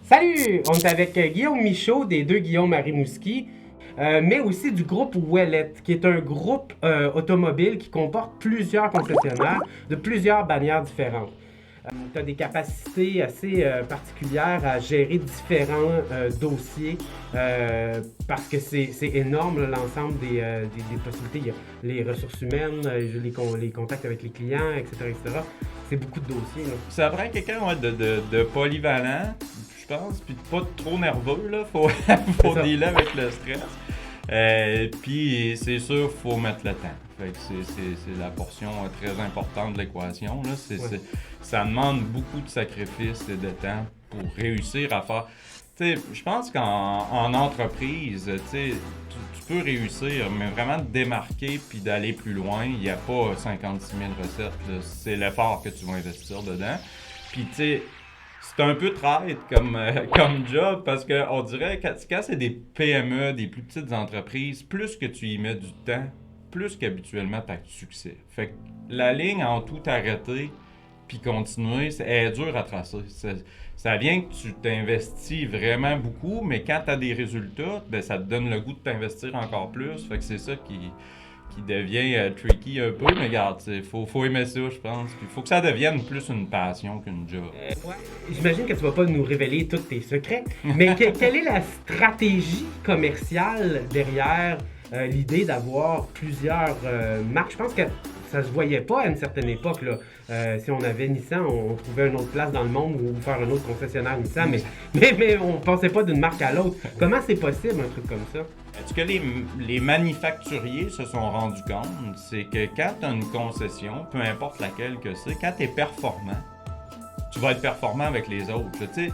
Salut! On est avec Guillaume Michaud des deux Guillaume à Rimouski, mais aussi du groupe Ouellet, qui est un groupe automobile qui comporte plusieurs concessionnaires de plusieurs bannières différentes. Tu as des capacités assez particulières à gérer différents dossiers parce que c'est énorme l'ensemble des possibilités. Il y a les ressources humaines, les contacts avec les clients, etc. etc. C'est beaucoup de dossiers. Là. Ça prend quelqu'un de polyvalent, je pense, puis de pas trop nerveux, là. Faut dealer avec le stress. Puis c'est sûr, faut mettre le temps. Fait que c'est la portion très importante de l'équation. Là. Ça demande beaucoup de sacrifices et de temps pour réussir à faire. Tu sais, je pense qu'en entreprise, tu peux réussir, mais vraiment te démarquer puis d'aller plus loin. Il n'y a pas 56 000 recettes. Là. C'est l'effort que tu vas investir dedans. Puis tu sais, c'est un peu traite comme job parce qu'on dirait que quand c'est des PME, des plus petites entreprises, plus que tu y mets du temps, plus qu'habituellement tu as de succès. Fait que la ligne en tout arrêter puis continuer, c'est dur à tracer. Ça vient que tu t'investis vraiment beaucoup, mais quand tu as des résultats, ben, ça te donne le goût de t'investir encore plus. Fait que c'est ça qui devient tricky un peu, mais regarde, faut aimer ça, je pense. Il faut que ça devienne plus une passion qu'une job. Ouais. J'imagine que tu vas pas nous révéler tous tes secrets, mais quelle est la stratégie commerciale derrière l'idée d'avoir plusieurs marques? Je pense que ça se voyait pas à une certaine époque. Là. Si on avait Nissan, on trouvait une autre place dans le monde ou faire un autre concessionnaire Nissan, mais on pensait pas d'une marque à l'autre. Comment c'est possible, un truc comme ça? Ce que les manufacturiers se sont rendus compte, c'est que quand tu as une concession, peu importe laquelle que c'est, quand tu es performant, tu vas être performant avec les autres. Tu sais,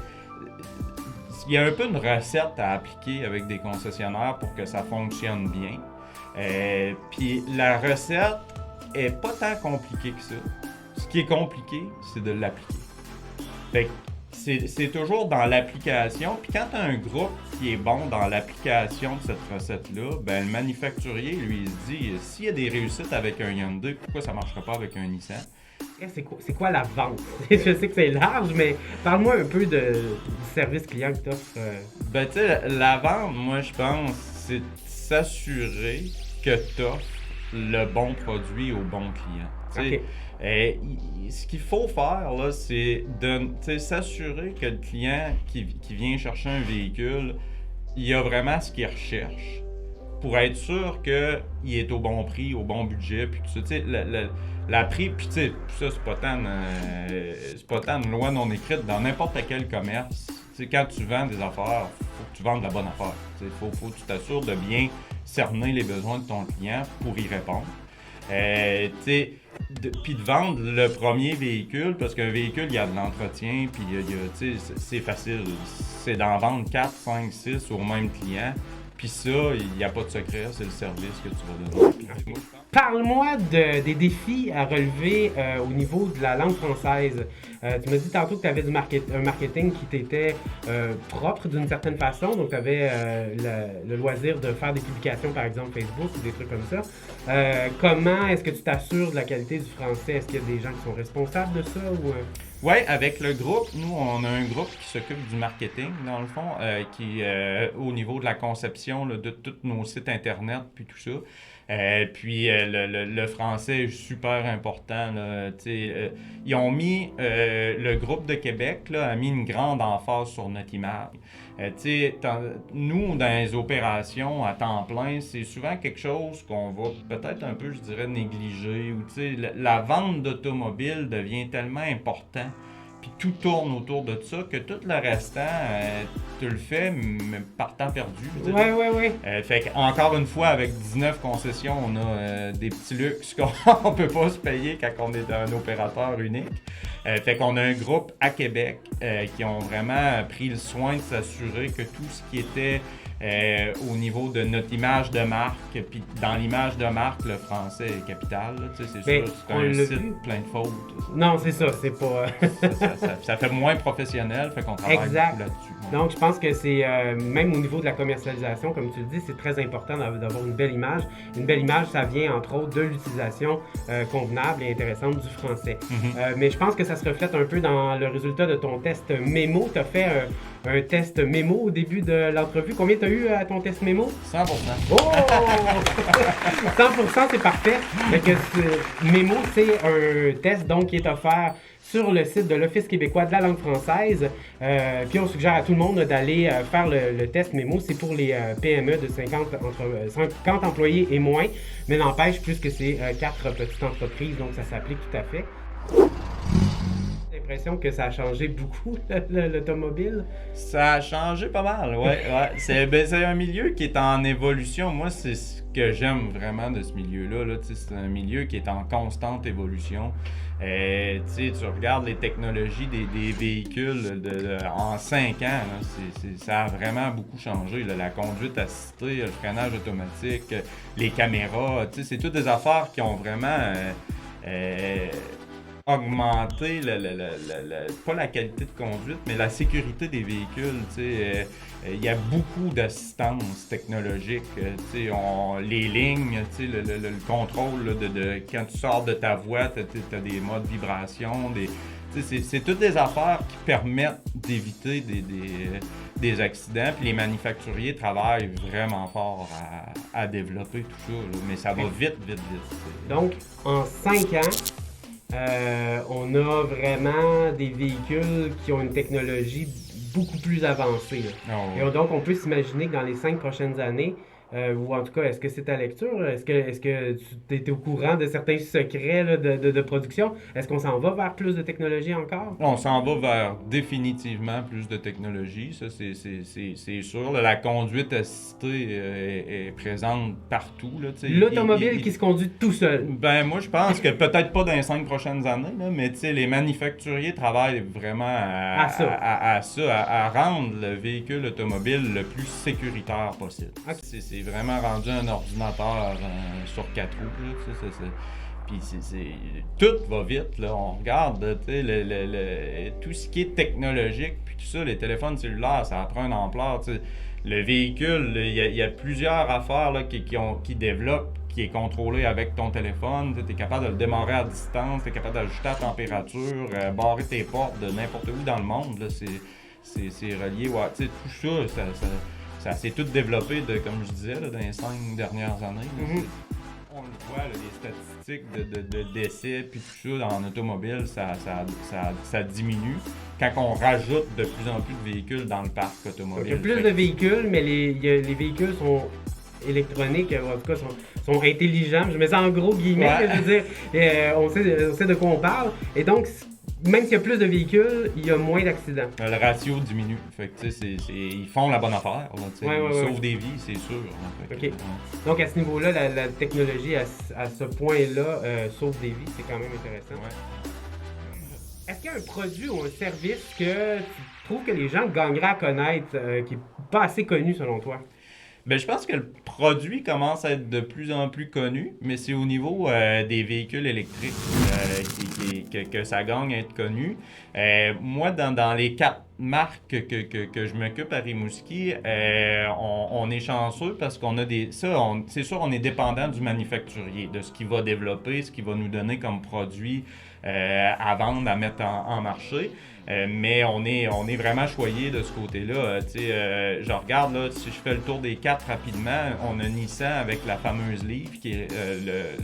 il y a un peu une recette à appliquer avec des concessionnaires pour que ça fonctionne bien. Puis la recette est pas tant compliquée que ça. Ce qui est compliqué, c'est de l'appliquer. Fait que c'est toujours dans l'application. Puis quand tu as un groupe qui est bon dans l'application de cette recette-là, ben le manufacturier, lui, il se dit, s'il y a des réussites avec un Hyundai, pourquoi ça ne marcherait pas avec un Nissan? C'est quoi la vente? Je sais que c'est large, mais parle-moi un peu du service client que tu offres. Ben, tu sais, la vente, moi, je pense, c'est de s'assurer que tu offres le bon produit au bon client. OK. Ce qu'il faut faire, là, c'est de s'assurer que le client qui vient chercher un véhicule, il a vraiment ce qu'il recherche pour être sûr qu'il est au bon prix, au bon budget, puis tout ça. La prix, puis tu sais, ça, c'est pas tant une loi non écrite dans n'importe quel commerce. T'sais, quand tu vends des affaires, faut que tu vendes la bonne affaire. Il faut que tu t'assures de bien cerner les besoins de ton client pour y répondre. Puis de vendre le premier véhicule, parce qu'un véhicule, il y a de l'entretien, puis c'est facile. C'est d'en vendre 4, 5, 6 au même client. Puis ça, il n'y a pas de secret, c'est le service que tu vas donner. Parle-moi des défis à relever au niveau de la langue française. Tu m'as dit tantôt que tu avais un marketing qui t'était propre d'une certaine façon, donc tu avais le loisir de faire des publications, par exemple Facebook ou des trucs comme ça. Comment est-ce que tu t'assures de la qualité du français? Est-ce qu'il y a des gens qui sont responsables de ça? Oui, avec le groupe, nous, on a un groupe qui s'occupe du marketing, dans le fond, qui au niveau de la conception là, de tous nos sites Internet, puis tout ça. Puis le français est super important. Là, ils ont mis, le groupe de Québec là, a mis une grande emphase sur notre image. Nous, dans les opérations à temps plein, c'est souvent quelque chose qu'on va peut-être un peu, je dirais, négliger. Ou, la vente d'automobile devient tellement important. Puis tout tourne autour de ça, que tout le restant, tu le fais, mais par temps perdu. Oui. Fait qu'encore une fois, avec 19 concessions, on a des petits luxes qu'on ne peut pas se payer quand on est un opérateur unique. Fait qu'on a un groupe à Québec qui ont vraiment pris le soin de s'assurer que tout ce qui était au niveau de notre image de marque, puis dans l'image de marque, le français est capital. C'est sûr, c'est un site plein de fautes. Non, c'est ça, c'est pas... ça fait moins professionnel, fait qu'on travaille beaucoup là-dessus. Ouais. Donc, je pense que c'est, même au niveau de la commercialisation, comme tu le dis, c'est très important d'avoir une belle image. Une belle image, ça vient entre autres de l'utilisation convenable et intéressante du français. Mais je pense que ça se reflète un peu dans le résultat de ton test mémo. Tu as fait un test mémo au début de l'entrevue. Combien tu as eu à ton test mémo? 100%. Oh! 100%, c'est parfait. Fait que mémo, c'est un test donc qui est offert sur le site de l'Office québécois de la langue française. Puis on suggère à tout le monde d'aller faire le test mémo. C'est pour les PME de 50 employés et moins. Mais n'empêche, puisque c'est 4 petites entreprises, donc ça s'applique tout à fait. J'ai l'impression que ça a changé beaucoup, l'automobile. Ça a changé pas mal, ouais. C'est un milieu qui est en évolution. Moi, c'est ce que j'aime vraiment de ce milieu-là. Là. C'est un milieu qui est en constante évolution. Tu regardes les technologies des véhicules en 5 ans, là, ça a vraiment beaucoup changé. Là. La conduite assistée, le freinage automatique, les caméras, c'est toutes des affaires qui ont vraiment augmenté pas la qualité de conduite, mais la sécurité des véhicules. Il y a beaucoup d'assistance technologique. Les lignes, le contrôle là, de quand tu sors de ta voie, tu as des modes vibration. C'est toutes des affaires qui permettent d'éviter des accidents. Puis les manufacturiers travaillent vraiment fort à développer tout ça. Là. Mais ça va vite. Donc, en 5 ans, on a vraiment des véhicules qui ont une technologie beaucoup plus avancée. Oh. Et donc, on peut s'imaginer que dans les 5 prochaines années, ou en tout cas, est-ce que c'est ta lecture? Est-ce que tu es au courant de certains secrets là, de production? Est-ce qu'on s'en va vers plus de technologie encore? On s'en va vers définitivement plus de technologie, ça c'est sûr. Là, la conduite assistée est présente partout. Là, l'automobile qui se conduit tout seul. Ben moi je pense que peut-être pas dans les 5 prochaines années, là, mais les manufacturiers travaillent vraiment à rendre le véhicule automobile le plus sécuritaire possible. Okay. C'est vraiment rendu un ordinateur sur 4 roues. Puis tout va vite, là. On regarde tout ce qui est technologique, puis tout ça, les téléphones cellulaires, ça prend une ampleur. T'sais. Le véhicule, il y a plusieurs affaires là, qui développent, qui est contrôlé avec ton téléphone. Tu es capable de le démarrer à distance, tu es capable d'ajuster la température, barrer tes portes de n'importe où dans le monde. Là. C'est relié. Ouais. Tout ça s'est tout développé, comme je disais, là, dans les 5 dernières années. Là, on le voit, là, les statistiques de décès puis tout ça en automobile, ça diminue quand on rajoute de plus en plus de véhicules dans le parc automobile. Il y a plus de véhicules, mais les véhicules sont électroniques, en tout cas sont intelligents. Je mets ça en gros guillemets, ouais. Je veux dire, on sait de quoi on parle. Et donc, même s'il y a plus de véhicules, il y a moins d'accidents. Le ratio diminue. Fait que, ils font la bonne affaire. Là, ils sauvent des vies, c'est sûr. Fait que, donc, à ce niveau-là, la technologie, à ce point-là, sauve des vies. C'est quand même intéressant. Ouais. Est-ce qu'il y a un produit ou un service que tu trouves que les gens gagneraient à connaître, qui n'est pas assez connu selon toi? Ben, je pense que le produit commence à être de plus en plus connu, mais c'est au niveau des véhicules électriques que ça gagne à être connu. Moi, dans les 4 marques que je m'occupe à Rimouski, on est chanceux parce qu'on a c'est sûr, on est dépendant du manufacturier, de ce qu'il va développer, ce qu'il va nous donner comme produit à vendre, à mettre en marché. Mais on est vraiment choyé de ce côté-là. Je regarde, là, si je fais le tour des 4 rapidement, on a Nissan avec la fameuse Leaf, qui est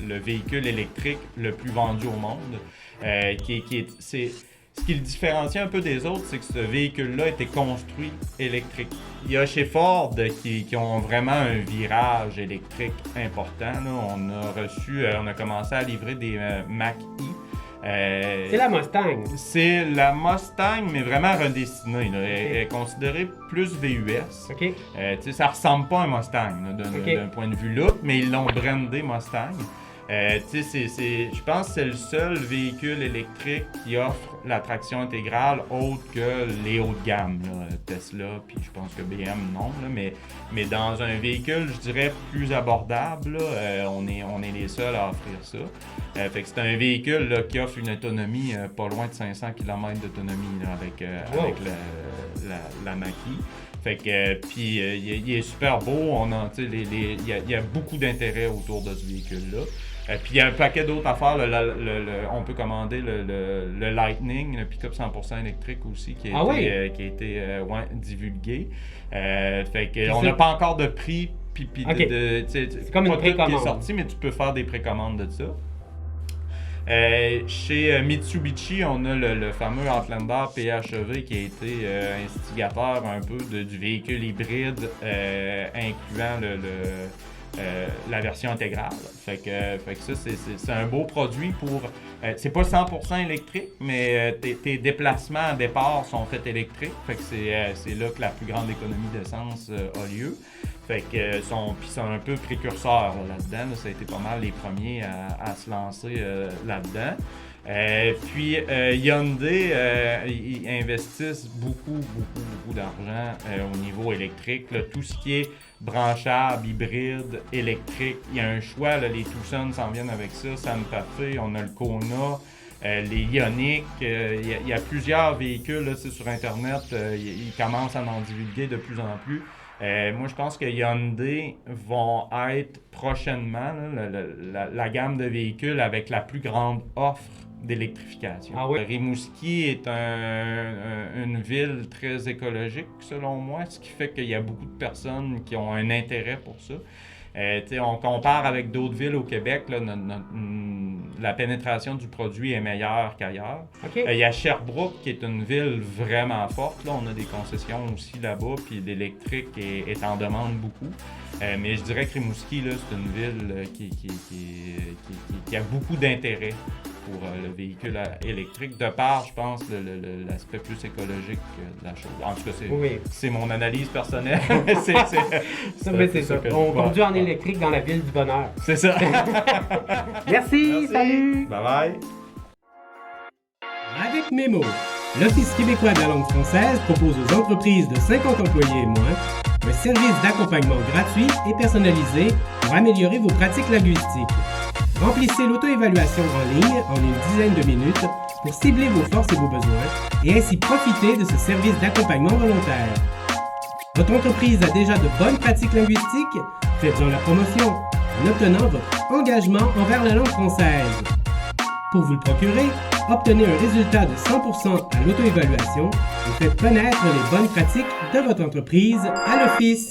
le véhicule électrique le plus vendu au monde. Ce qui le différencie un peu des autres, c'est que ce véhicule-là a été construit électrique. Il y a chez Ford qui ont vraiment un virage électrique important. Là. On a commencé à livrer des Mach-E. C'est la Mustang. C'est la Mustang, mais vraiment redessinée. Elle est considérée plus VUS. Okay. Ça ressemble pas à un Mustang d'un point de vue look, mais ils l'ont brandé Mustang. Je pense que c'est le seul véhicule électrique qui offre la traction intégrale autre que les hauts de gamme, là, Tesla, puis je pense que BM non, là, mais dans un véhicule, je dirais, plus abordable, là, on est les seuls à offrir ça. Fait que c'est un véhicule là, qui offre une autonomie pas loin de 500 km d'autonomie là, avec la Mach-E. Fait que, puis il est super beau, il y a beaucoup d'intérêt autour de ce véhicule-là. Puis il y a un paquet d'autres affaires. On peut commander le Lightning, le pick-up 100% électrique aussi, qui a été divulgué. Fait que on n'a pas encore de prix. Puis c'est comme une précommande qui est sorti, mais tu peux faire des précommandes de ça. Chez Mitsubishi, on a le fameux Outlander PHEV qui a été instigateur un peu du véhicule hybride, incluant la version intégrale. Fait que ça, c'est un beau produit pour... c'est pas 100% électrique, mais tes déplacements à départ sont faits électriques. Fait que c'est là que la plus grande économie d'essence a lieu. Fait que sont un peu précurseurs là-dedans. Ça a été pas mal les premiers à se lancer là-dedans. Puis Hyundai, ils investissent beaucoup d'argent au niveau électrique. Là, tout ce qui est branchable, hybride, électrique, il y a un choix. Là, les Tucson s'en viennent avec ça. Santa Fe, on a le Kona. Les Ioniq, il y a plusieurs véhicules là, sur Internet. Ils commencent à en divulguer de plus en plus. Moi, je pense que Hyundai vont être prochainement la gamme de véhicules avec la plus grande offre d'électrification. Ah oui? Rimouski est une ville très écologique, selon moi, ce qui fait qu'il y a beaucoup de personnes qui ont un intérêt pour ça. On compare avec d'autres villes au Québec, là, la pénétration du produit est meilleure qu'ailleurs. Okay. Il y a Sherbrooke qui est une ville vraiment forte. Là, on a des concessions aussi là-bas, puis l'électrique est en demande beaucoup. Mais je dirais que Rimouski, là, c'est une ville qui a beaucoup d'intérêt pour le véhicule électrique, de par, je pense, l'aspect plus écologique de la chose. En tout cas, c'est mon analyse personnelle. c'est ça. On conduit en électrique dans la ville du bonheur. C'est ça. Merci, salut! Bye bye! Avec Memo, l'Office québécois de la langue française propose aux entreprises de 50 employés et moins un service d'accompagnement gratuit et personnalisé pour améliorer vos pratiques linguistiques. Remplissez l'auto-évaluation en ligne en une dizaine de minutes pour cibler vos forces et vos besoins et ainsi profiter de ce service d'accompagnement volontaire. Votre entreprise a déjà de bonnes pratiques linguistiques? Faites-en la promotion en obtenant votre engagement envers la langue française. Pour vous le procurer, obtenez un résultat de 100% à l'auto-évaluation et faites connaître les bonnes pratiques de votre entreprise à l'Office.